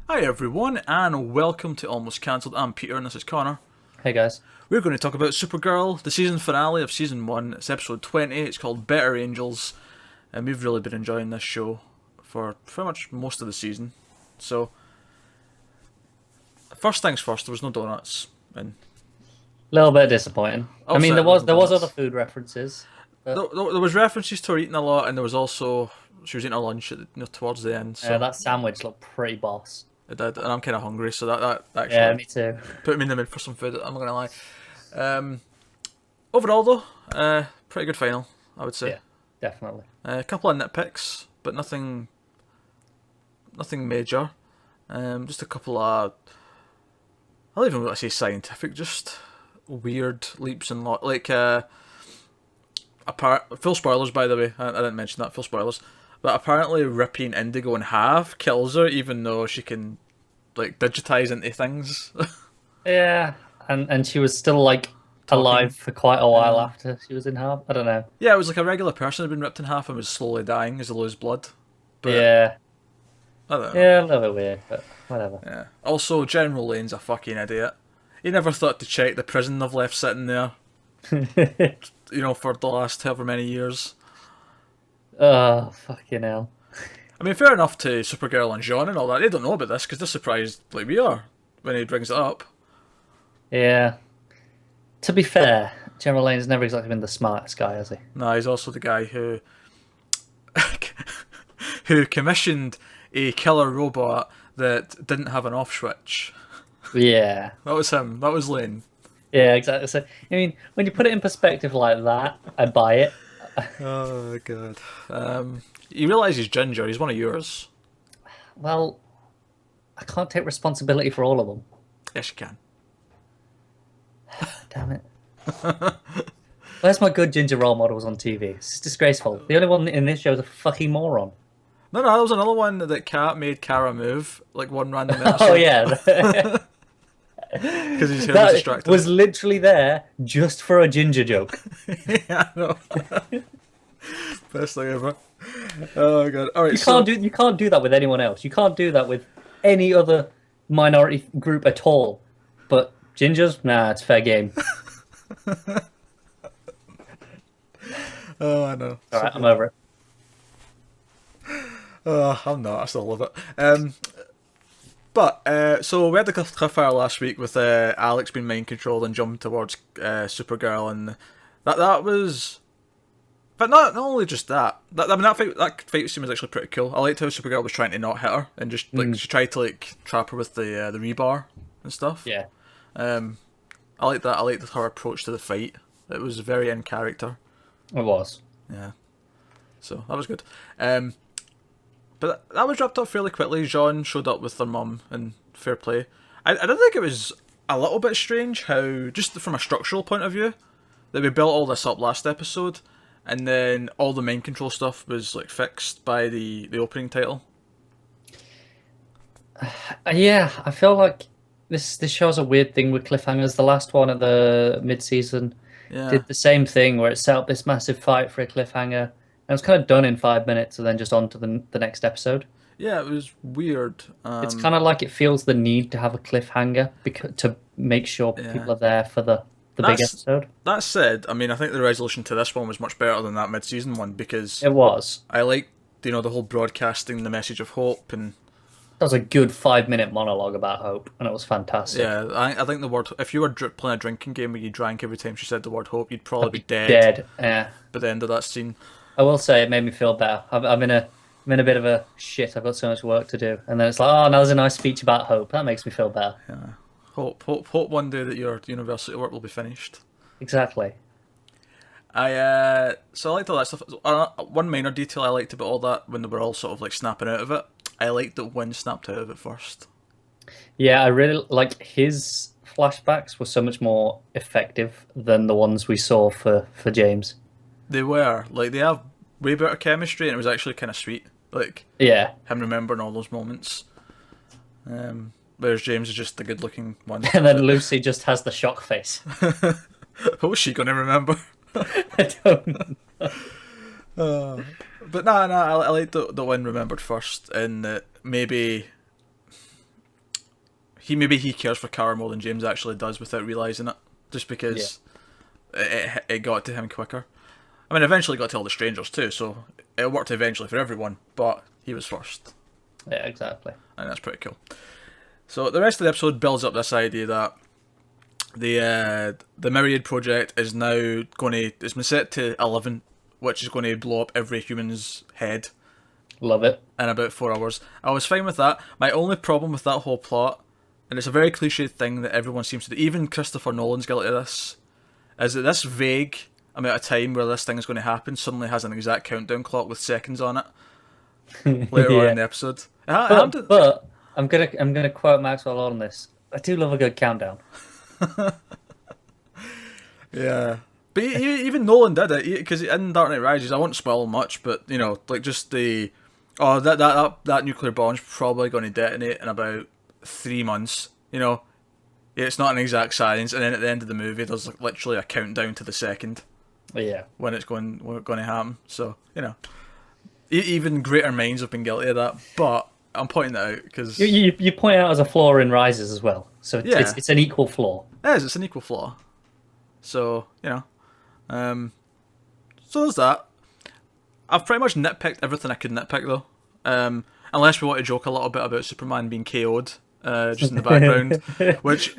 Hi everyone, and welcome to Almost Cancelled. I'm Peter, and this is Connor. Hey guys. We're going to talk about Supergirl, the season finale of season 1. It's episode 20. It's called Better Angels, and we've really been enjoying this show for pretty much most of the season. So, first things first, there was no donuts, and A little bit disappointing. I mean, upset there there was was no there was donuts. other food references. But There was references to her eating a lot, and there was also she was eating her lunch towards the end. So that sandwich looked pretty boss. it did, and I'm kind of hungry, so that Yeah, actually me too. put me in the mood for some food. I'm not gonna lie. Um, Overall, though, pretty good final, I would say. Yeah, definitely. A couple of nitpicks, but nothing major. Just a couple of, I don't even want to say scientific, just weird leaps and full spoilers, by the way. I didn't mention that, full spoilers. But apparently, ripping Indigo in half kills her, even though she can digitize into things. Yeah, and she was still like Talking. alive for quite a while Yeah. after she was in half. I don't know. Yeah, it was like a regular person had been ripped in half and was slowly dying as they lose blood. But Yeah, I don't know. yeah, a little bit weird, but whatever. Yeah. Also, General Lane's a fucking idiot. He never thought to check the prison they've left sitting there, for the last however many years. Oh, fucking hell. I mean, fair enough to Supergirl and John and all that. They don't know about this because they're surprised like we are when he brings it up. Yeah. To be fair, General Lane's never exactly been the smartest guy, has he? Nah, he's also the guy who who commissioned a killer robot that didn't have an off switch. Yeah. That was him. That was Lane. Yeah, exactly. So, I mean, when you put it in perspective like that, I buy it. Oh god. You realise he's ginger. He's one of yours. Well, I can't take responsibility for all of them. Yes, you can. Damn it. Where's my good ginger role models on TV? It's disgraceful. The only one in this show is a fucking moron. No, there was another one that Cat made Kara move, like one random Oh, episode, yeah. because his hair was That distracted. was literally there just for a ginger joke. Yeah, I know. Best thing ever. Oh god. All right, You can't do that with anyone else. You can't do that with any other minority group at all. But gingers, nah, it's fair game. oh, I know. All right, I'm over it. Oh, I'm not. I still love it. So we had the cliffhanger last week with Alex being mind controlled and jumping towards Supergirl, and that was. But not only just that. That fight scene was actually pretty cool. I liked how Supergirl was trying to not hit her and just she tried to trap her with the rebar and stuff. Yeah, I liked that. I liked her approach to the fight. It was very in character. it was. Yeah. So that was good. But that was wrapped up fairly quickly. Jean showed up with their mum, and fair play. I did think it was a little bit strange how, just from a structural point of view, that we built all this up last episode, and then all the mind control stuff was fixed by the opening title. Yeah, I feel like this shows a weird thing with cliffhangers. The last one at the mid-season Yeah. did the same thing where it set up this massive fight for a cliffhanger, and it was kind of done in 5 minutes, and then just on to the next episode. Yeah, it was weird. It's kind of like it feels the need to have a cliffhanger to make sure Yeah. people are there for the big That's episode. that said, I mean, I think the resolution to this one was much better than that mid-season one because It was. I liked the whole broadcasting the message of hope and That was a good 5 minute monologue about hope, and it was fantastic. yeah, I think the word if you were playing a drinking game where you drank every time she said the word hope, you'd probably be dead Dead. Yeah. by the end of that scene. I will say it made me feel better. I'm in a bit of a shit. I've got so much work to do, and then it's like, oh, now there's a nice speech about hope. That makes me feel better. Hope one day that your university work will be finished. Exactly. So I liked all that stuff. One minor detail I liked about all that when they were all sort of snapping out of it. I liked that Wynn snapped out of it first. Yeah, I really like his flashbacks were so much more effective than the ones we saw for James. They were they have way better chemistry, and it was actually kind of sweet. Yeah, Him remembering all those moments. Whereas James is just the good-looking one. and then Lucy just has the shock face. What's she gonna remember? I don't. But no, I like that the one remembered first, and that maybe he cares for Kara more than James actually does without realising it, just because it got to him quicker. I mean, eventually got to all the strangers too, so it worked eventually for everyone, but he was first. Yeah, exactly. And that's pretty cool. So the rest of the episode builds up this idea that the Myriad Project is now it's been set to 11, which is going to blow up every human's head. Love it. In about 4 hours. I was fine with that. My only problem with that whole plot, and it's a very cliched thing that everyone seems to do, even Christopher Nolan's guilty of this, is that this vague amount of time where this thing is going to happen suddenly has an exact countdown clock with seconds on it later on in the episode. But I'm gonna quote Maxwell on this. I do love a good countdown. Yeah. But even Nolan did it, because in Dark Knight Rises, I won't spoil much, but, like just that nuclear bomb's probably going to detonate in about 3 months, It's not an exact science, and then at the end of the movie, there's like literally a countdown to the second. Yeah. When it's going to happen. So, even greater minds have been guilty of that, but I'm pointing that out because... You point out as a flaw in Rises as well, so it's an equal flaw. It is, it's an equal flaw. So, so there's that. I've pretty much nitpicked everything I could nitpick, though. Unless we want to joke a little bit about Superman being KO'd just in the background, which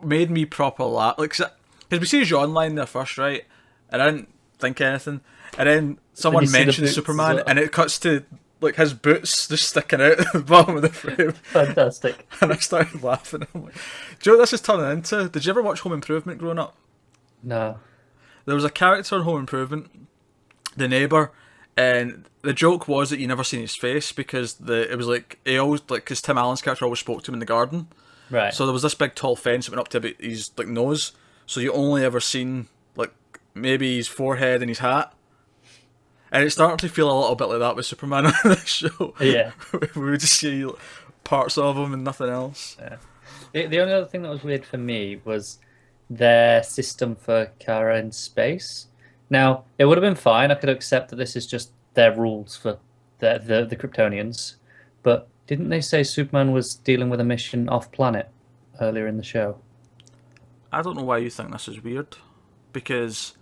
made me proper laugh. Because we see Jean lying there first, right? And I didn't think anything. And then someone mentions Superman, and it cuts to like his boots just sticking out at the bottom of the frame. Fantastic. And I started laughing. I'm like, do you know what this is turning into? Did you ever watch Home Improvement growing up? No. There was a character in Home Improvement, the neighbour, and the joke was that you never seen his face because it was like he always because Tim Allen's character always spoke to him in the garden. Right. So there was this big tall fence that went up to about his like nose. So you only ever seen like maybe his forehead and his hat. And it started to feel a little bit like that with Superman on the show. Yeah. We would just see parts of him and nothing else. Yeah. The only other thing that was weird for me was their system for Kara in space. Now, it would have been fine. I could accept that this is just their rules for the Kryptonians. But didn't they say Superman was dealing with a mission off-planet earlier in the show? I don't know why you think this is weird. Because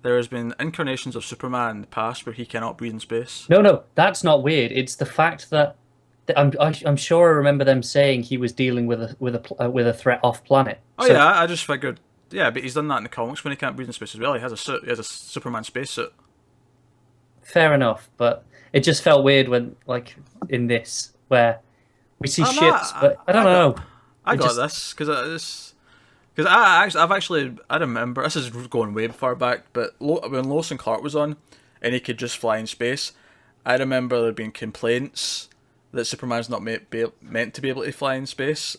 there has been incarnations of Superman in the past where he cannot breathe in space. No, that's not weird. It's the fact that I'm sure I remember them saying he was dealing with a threat off planet. Oh, so, yeah, I just figured. Yeah, but he's done that in the comics when he can't breathe in space as well. He has a suit. He has a Superman spacesuit. Fair enough, but it just felt weird when, like, in this where we see ships, but I don't know. I got this because I remember, this is going way far back, but when Lois and Clark was on and he could just fly in space, I remember there being complaints that Superman's not meant to be able to fly in space,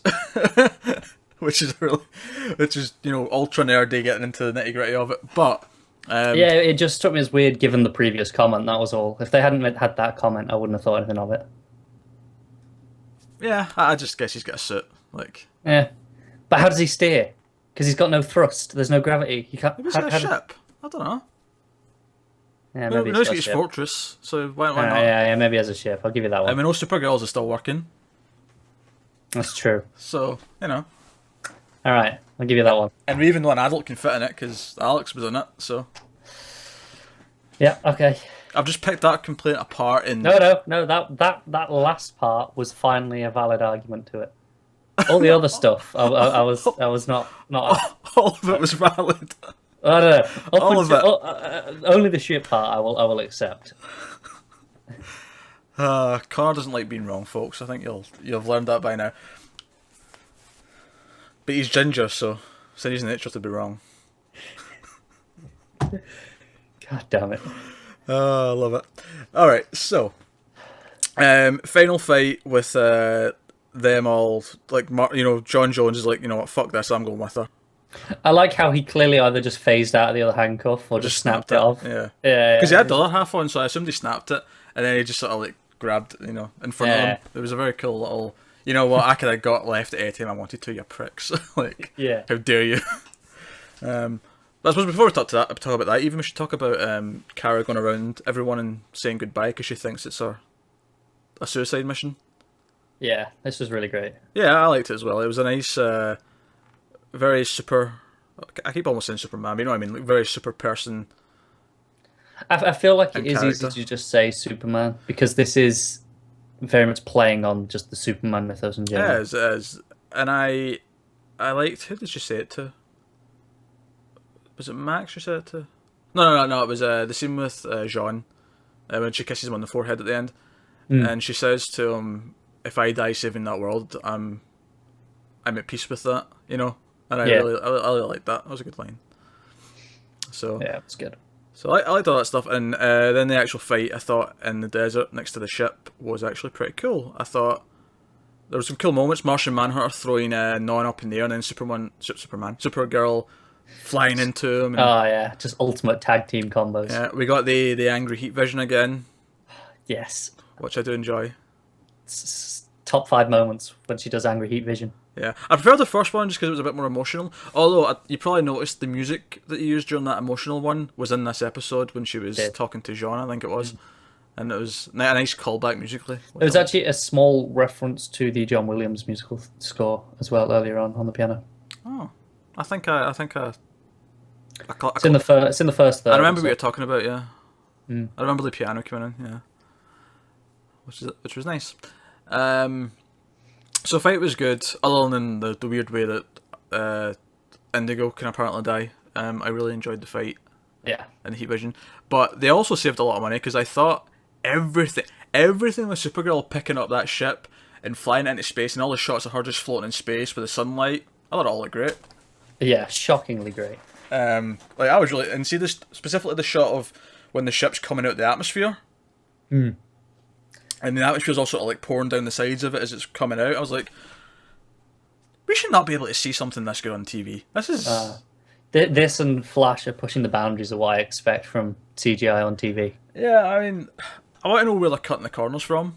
which is ultra nerdy getting into the nitty gritty of it. But yeah, it just struck me as weird given the previous comment. That was all. If they hadn't had that comment, I wouldn't have thought anything of it. Yeah, I just guess he's got a suit, like. Yeah, but how does he steer? Because he's got no thrust. There's no gravity. He can't. Maybe he's got a ship. I don't know. Yeah, maybe he's got his fortress. So why not? Yeah, maybe as a ship. I'll give you that one. I mean, all Supergirls are still working. That's true. So All right, I'll give you that one. And we even know an adult can fit in it because Alex was in it. So. Yeah. Okay. I've just picked that complaint apart in. No. That last part was finally a valid argument to it. All the other stuff, I was not. All of it was valid. I don't know. All of it. Only the shit part I will accept. Connor doesn't like being wrong, folks. I think you've learned that by now. But he's ginger, so it's in his nature to be wrong. God damn it. I love it. All right, so final fight with them all, like, John Jones is like, you know what, fuck this, I'm going with her. I like how he clearly either just phased out of the other handcuff or just snapped it off. Yeah. Because he had the other half on, so I assumed he snapped it, and then he just sort of like grabbed it, in front of him. It was a very cool little, you know what, I could have got left at any time I wanted to, you pricks. Like, how dare you. But I suppose before we talk about that, even we should talk about Kara going around everyone and saying goodbye because she thinks it's a suicide mission. Yeah, this was really great. Yeah, I liked it as well. It was a nice, very super. I keep almost saying Superman, but you know what I mean? Like, very super person I feel like it and is easy character. to just say Superman because this is very much playing on just the Superman mythos in Yeah, general. it is. And I liked. Who did you say it to? Was it Max you said it to? No. It was the scene with Jean when she kisses him on the forehead at the end, Mm, and she says to him, "If I die saving that world, I'm at peace with that." You know, and yeah, I really liked that. That was a good line. So yeah, it's good. so I liked all that stuff, and then the actual fight I thought in the desert next to the ship was actually pretty cool. I thought there were some cool moments. Martian Manhunter throwing Non up in the air, and then Supergirl flying into him, and Oh yeah, just ultimate tag team combos. yeah, we got the angry heat vision again, Yes, which I do enjoy. top five moments when she does angry heat vision. Yeah, I prefer the first one just because it was a bit more emotional. Although you probably noticed the music that you used during that emotional one was in this episode when she was Did. talking to Jean, I think it was, and it was a nice callback musically, There which I was liked. actually a small reference to the John Williams musical score as well earlier on the piano. Oh, I, call, I, It's in call, the first. It's in the first I third. remember what you're talking about. Yeah, Mm. I remember the piano coming in. Yeah, which was nice. Um, so fight was good, other than the weird way that Indigo can apparently die. I really enjoyed the fight Yeah, and the heat vision, but they also saved a lot of money because I thought everything with Supergirl picking up that ship and flying into space and all the shots of her just floating in space with the sunlight, I thought it all looked great. yeah, shockingly great. Like I was really and see this specifically the shot of when the ship's coming out the atmosphere Mm. and the atmosphere's also like pouring down the sides of it as it's coming out. I was like, we should not be able to see something this good on TV. This is This and Flash are pushing the boundaries of what I expect from CGI on TV. yeah. I mean, I want to know where they're cutting the corners from,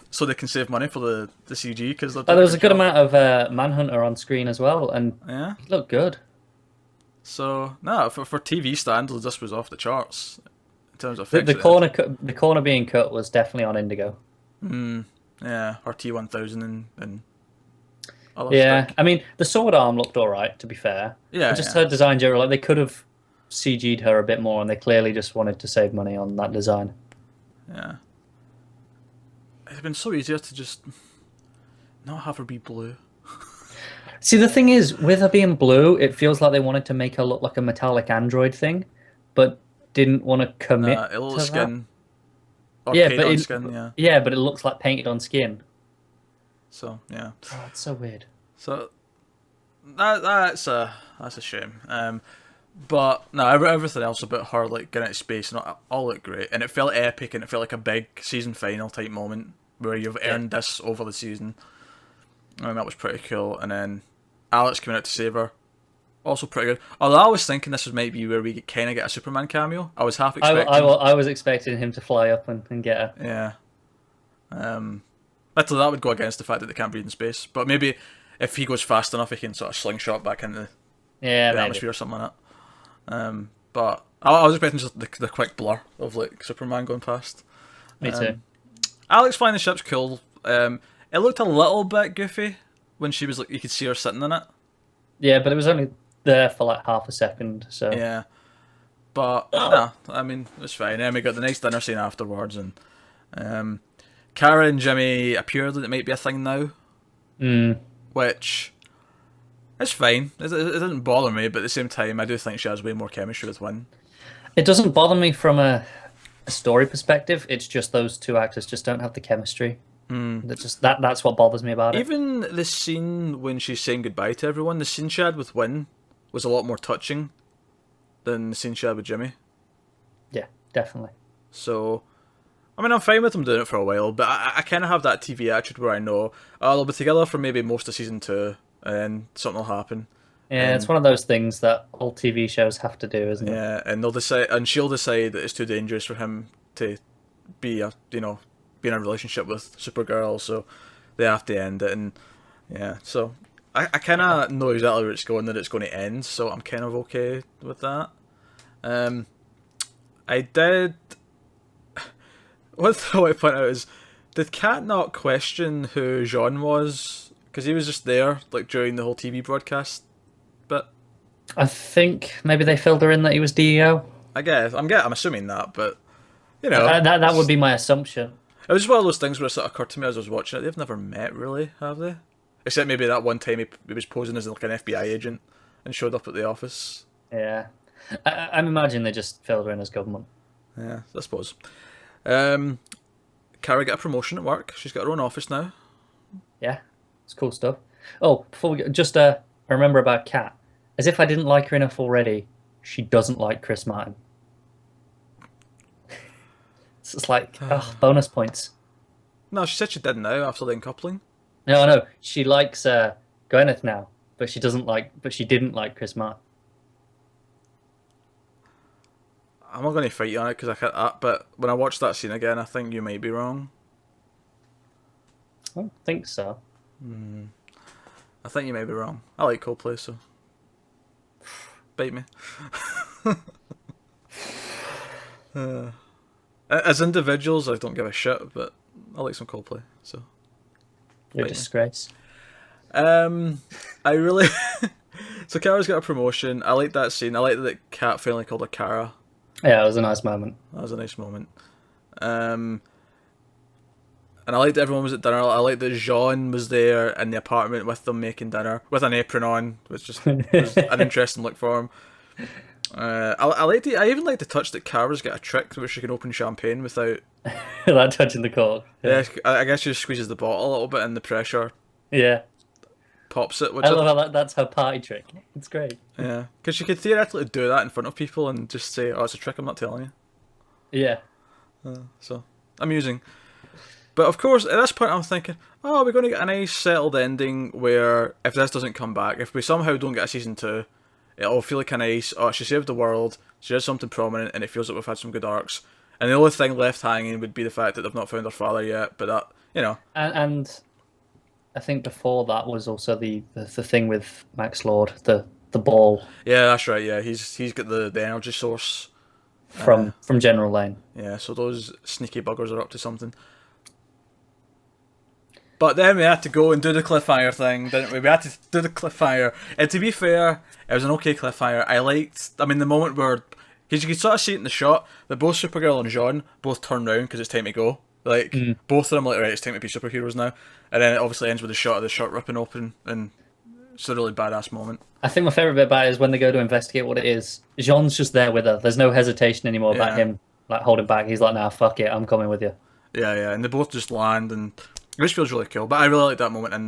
so they can save money for the CG because they're But doing there a was good a good job. amount of Manhunter on screen as well, and Yeah. he looked good. So no, for TV standards, this was off the charts in terms of The, effects. the corner the corner being cut was definitely on Indigo. Yeah, or T1000 and other Yeah, stick. I mean the sword arm looked all right, to be fair. Yeah, But just yeah, her design general, like they could have CG'd her a bit more, and they clearly just wanted to save money on that design. yeah. It'd been so easier to just not have her be blue. See, the thing is, with her being blue, it feels like they wanted to make her look like a metallic android thing, but didn't want to commit A little to that. skin or Yeah, paint but on skin. Yeah. but it looks like painted on skin. So yeah. Oh, it's so weird. So that's a shame. But no, everything else about her like getting into space and all looked great, and it felt epic, and it felt like a big season final type moment where you've Yeah. earned this over the season. I mean that was pretty cool, and then Alex coming out to save her, also pretty good. Although I was thinking this was might be where we kind of get a Superman cameo. I was half expecting, I was expecting him to fly up and get her. yeah. Actually, that would go against the fact that they can't breathe in space, but maybe if he goes fast enough, he can sort of slingshot back into Yeah, the maybe. atmosphere or something like that. But I was expecting just the quick blur of like Superman going past. Me too. Alex flying the ship's cool. It looked a little bit goofy when she was like you could see her sitting in it. Yeah, but it was only there for like half a second, so Yeah, but no, I mean it was fine. And we got the nice dinner scene afterwards, and Kara and Jimmy appeared that it might be a thing now, mm. which is fine. It doesn't bother me, but at the same time, I do think she has way more chemistry with Win. It doesn't bother me from a story perspective. It's just those two actors just don't have the chemistry. That's what bothers me about it. Even the scene when she's saying goodbye to everyone, the scene she had with Win was a lot more touching than the scene she had with Jimmy. Yeah, definitely. So, I mean, I'm fine with them doing it for a while, but I kind of have that TV attitude where I know they'll be together for maybe most of season 2, and then something will happen. Yeah, it's one of those things that all TV shows have to do, isn't it? Yeah, and they'll decide, and she'll decide that it's too dangerous for him to be be in a relationship with Supergirl, so they have to end it. And yeah, so I kind of know exactly where it's going, that it's going to end, so I'm kind of okay with that. I did. One thing I want to point out is Did Kat not question who Jean was? Because he was just there, like, during the whole TV broadcast bit. I think maybe they filled her in that he was DEO. I guess. I'm assuming that, but, you know. That would be my assumption. It was just one of those things where it sort of occurred to me as I was watching it. They've never met, really, have they? Except maybe that one time he was posing as like an FBI agent and showed up at the office. Yeah. I'm imagining they just filled her in as government. Yeah, I suppose. Kara got a promotion at work. She's got her own office now. Yeah, it's cool stuff. Oh, before we go, just remember about Kat. As if I didn't like her enough already, she doesn't like Chris Martin. It's just like, bonus points. No, she said she did now after the uncoupling. No, she likes Gwyneth now, but she didn't like Chris Martin. I'm not going to fight you on it because I can't. But when I watch that scene again, I think you might be wrong. I don't think so. I think you may be wrong. I like Coldplay, so bite me. As individuals, I don't give a shit, but I like some Coldplay, so. You're a disgrace. I really. So Kara's got a promotion. I like that scene. I like that Kat finally called her Kara. Yeah, it was a nice moment. That was a nice moment. And I liked that everyone was at dinner. I liked that Jean was there in the apartment with them making dinner with an apron on, which just was an interesting look for him. I liked it. I even liked the touch that Kara's got a trick where she can open champagne without Without touching the cork. Yeah, I guess she just squeezes the bottle a little bit and the pressure Yeah. pops it. Which I love how that's her party trick. It's great. Yeah, because she could theoretically do that in front of people and just say, "Oh, it's a trick. I'm not telling you." Yeah. So amusing. But of course, at this point, I'm thinking, oh, we're going to get a nice settled ending where if this doesn't come back, if we somehow don't get a season 2, it'll feel like a nice, oh, she saved the world, she did something prominent, and it feels like we've had some good arcs. And the only thing left hanging would be the fact that they've not found her father yet, but that, you know. And I think before that was also the thing with Max Lord, the ball. Yeah, that's right, yeah, he's got the energy source. From General Lane. Yeah, so those sneaky buggers are up to something. But then we had to go and do the cliffhanger thing, didn't we? We had to do the cliffhanger. And to be fair, it was an okay cliffhanger. I mean, the moment where... Because you could sort of see it in the shot, that both Supergirl and Jean both turn round because it's time to go. Like, both of them like, right, it's time to be superheroes now. And then it obviously ends with a shot of the shirt ripping open, and it's a really badass moment. I think my favourite bit about it is when they go to investigate what it is. Jean's just there with her. There's no hesitation anymore about him like holding back. He's like, nah, fuck it, I'm coming with you. Yeah, yeah, and they both just land, and it just feels really cool. But I really like that moment in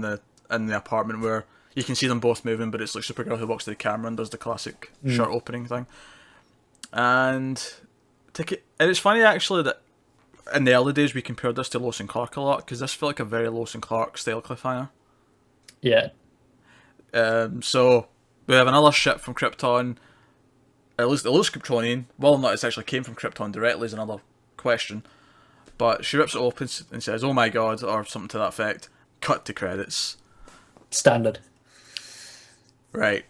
the apartment where you can see them both moving, but it's like Supergirl who walks to the camera and does the classic shirt opening thing. And it's funny actually that in the early days we compared this to Lois and Clark a lot, because this felt like a very Lois and Clark style cliffhanger. Yeah. So we have another ship from Krypton. It looks Kryptonian. Whether or not it actually came from Krypton directly is another question. But she rips it open and says, "Oh my god," or something to that effect. Cut to credits. Standard. Right.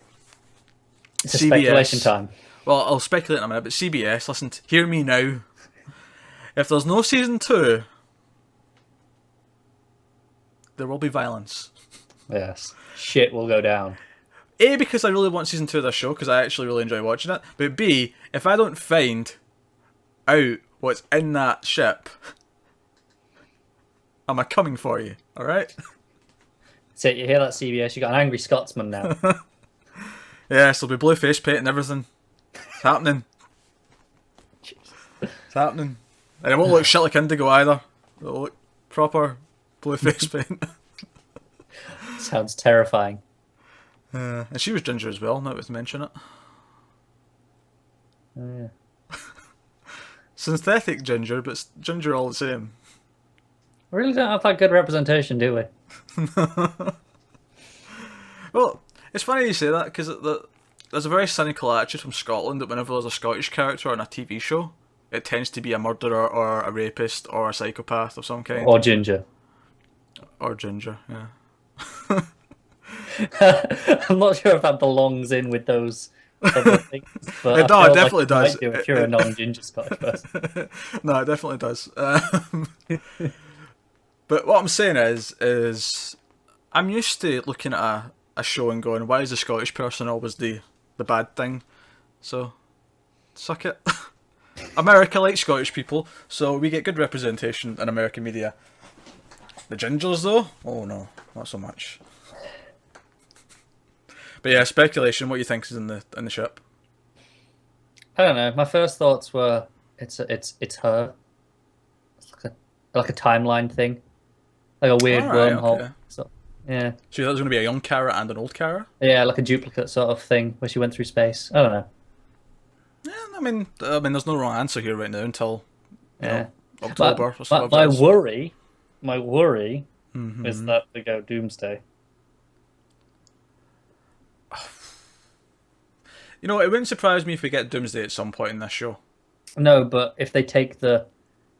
It's a speculation time. Well, I'll speculate in a minute, but CBS, listen, hear me now. If there's no season 2, there will be violence. Yes. Shit will go down. A, because I really want season 2 of this show, because I actually really enjoy watching it. But B, if I don't find out what's in that ship, am I coming for you? Alright? So you hear that, CBS? You got an angry Scotsman now. Yes, there'll be blue face paint and everything. It's happening. It's happening. And it won't look shit like Indigo either. It'll look proper blue face paint. Sounds terrifying. And she was ginger as well, now to mention it. Yeah. Synthetic ginger, but ginger all the same. We really don't have that good representation, do we? Well, it's funny you say that, because there's a very cynical attitude from Scotland that whenever there's a Scottish character on a TV show, it tends to be a murderer or a rapist or a psychopath of some kind. Or ginger. Or ginger, yeah. I'm not sure if that belongs in with those other things. But It definitely does. If you're a non-ginger Scottish person. No, it definitely does. But what I'm saying is I'm used to looking at a show and going, why is the Scottish person always the bad thing? So, suck it. America likes Scottish people, so we get good representation in American media. The gingers, though? Oh no, not so much. But yeah, speculation. What you think is in the ship? I don't know. My first thoughts were it's her. It's like a timeline thing, like a weird All right, wormhole. okay. So yeah, So you thought it was going to be a young Kara and an old Kara? yeah, like a duplicate sort of thing where she went through space. I don't know. Yeah, I mean, there's no wrong answer here right now until Yeah, October or my something. my worry, my worry Mm-hmm. is that they go Doomsday. You know, it wouldn't surprise me if we get Doomsday at some point in this show. No, but if they take the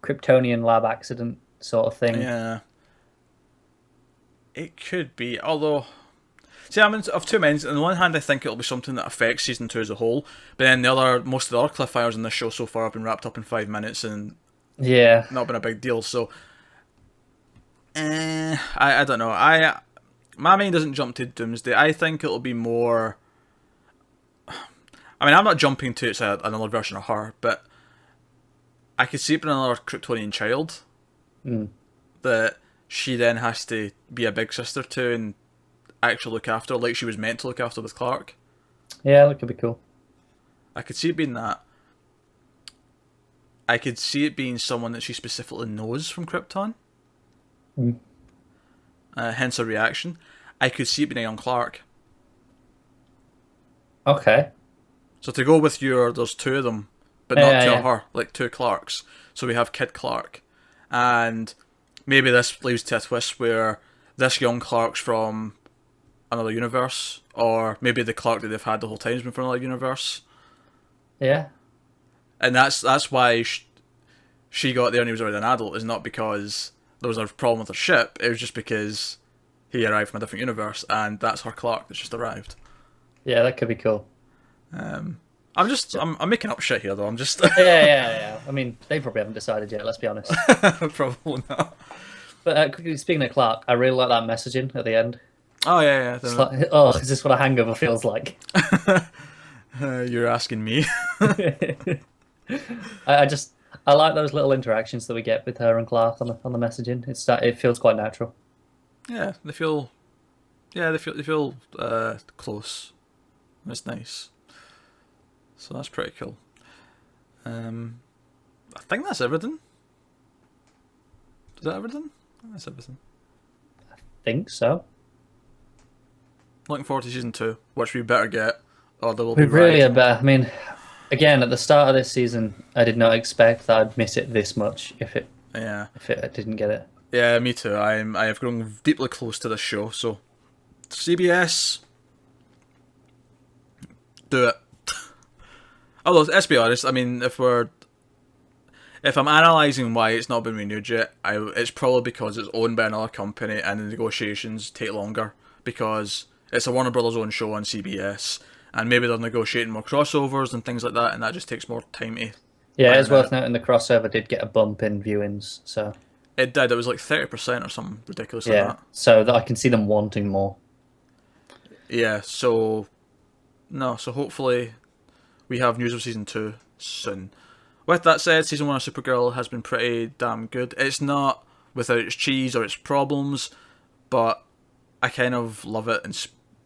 Kryptonian lab accident sort of thing, Yeah, it could be. Although, see, I'm of two minds. On the one hand, I think it'll be something that affects season 2 as a whole. But then most of the other cliffhangers in this show so far have been wrapped up in 5 minutes and yeah, not been a big deal. So, I don't know. My mind doesn't jump to Doomsday. I think it'll be more. I mean, I'm not jumping to it's another version of her, but I could see it being another Kryptonian child that she then has to be a big sister to and actually look after, like she was meant to look after with Clark. yeah, that could be cool. I could see it being that. I could see it being someone that she specifically knows from Krypton. Hence her reaction. I could see it being a young Clark. Okay. So to go with there's two of them, but not Yeah, two yeah. of her, like two Clarks. So we have Kid Clark. And maybe this leads to a twist where this young Clark's from another universe, or maybe the Clark that they've had the whole time has been from another universe. Yeah. And that's why she got there and he was already an adult, is not because there was a problem with her ship, it was just because he arrived from a different universe, and that's her Clark that's just arrived. Yeah, that could be cool. I'm making up shit here though, I'm just... Yeah. I mean, they probably haven't decided yet, let's be honest. Probably not. But quickly, speaking of Clark, I really like that messaging at the end. Oh yeah. It's like, oh, is this what a hangover feels like? You're asking me. I like those little interactions that we get with her and Clark on the messaging. It feels quite natural. Yeah, they feel close. It's nice. So that's pretty cool. I think that's everything. Is that everything? That's everything. Think so. Looking forward to season 2, which we better get, or there will We be really riot. are better. I mean, again, at the start of this season, I did not expect that I'd miss it this much if Yeah, I didn't get it. yeah, me too. I have grown deeply close to this show. So, CBS, do it. Although, let's be honest. I mean, if I'm analysing why it's not been renewed yet, it's probably because it's owned by another company and the negotiations take longer because it's a Warner Brothers owned show on CBS, and maybe they're negotiating more crossovers and things like that, and that just takes more time to. Yeah, it's plan worth out. noting the crossover did get a bump in viewings, so It did. It was like 30% or something ridiculous like yeah, that. so that I can see them wanting more. Yeah. So hopefully we have news of season 2 soon. With that said, season 1 of Supergirl has been pretty damn good. It's not without its cheese or its problems, but I kind of love it, and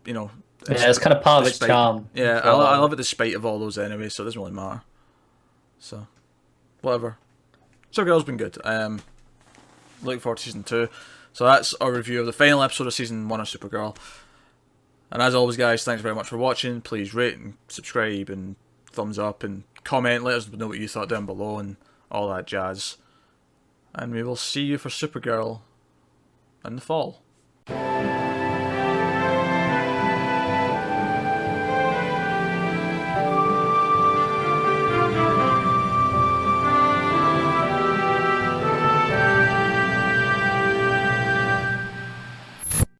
Yeah, it's kind of part of its despite- charm. Yeah, So, I love it despite of all those anyway, so it doesn't really matter. So, whatever. Supergirl's been good. Looking forward to season 2. So that's our review of the final episode of season 1 of Supergirl. And as always, guys, thanks very much for watching. Please rate and subscribe and thumbs up and comment. Let us know what you thought down below and all that jazz. And we will see you for Supergirl in the fall.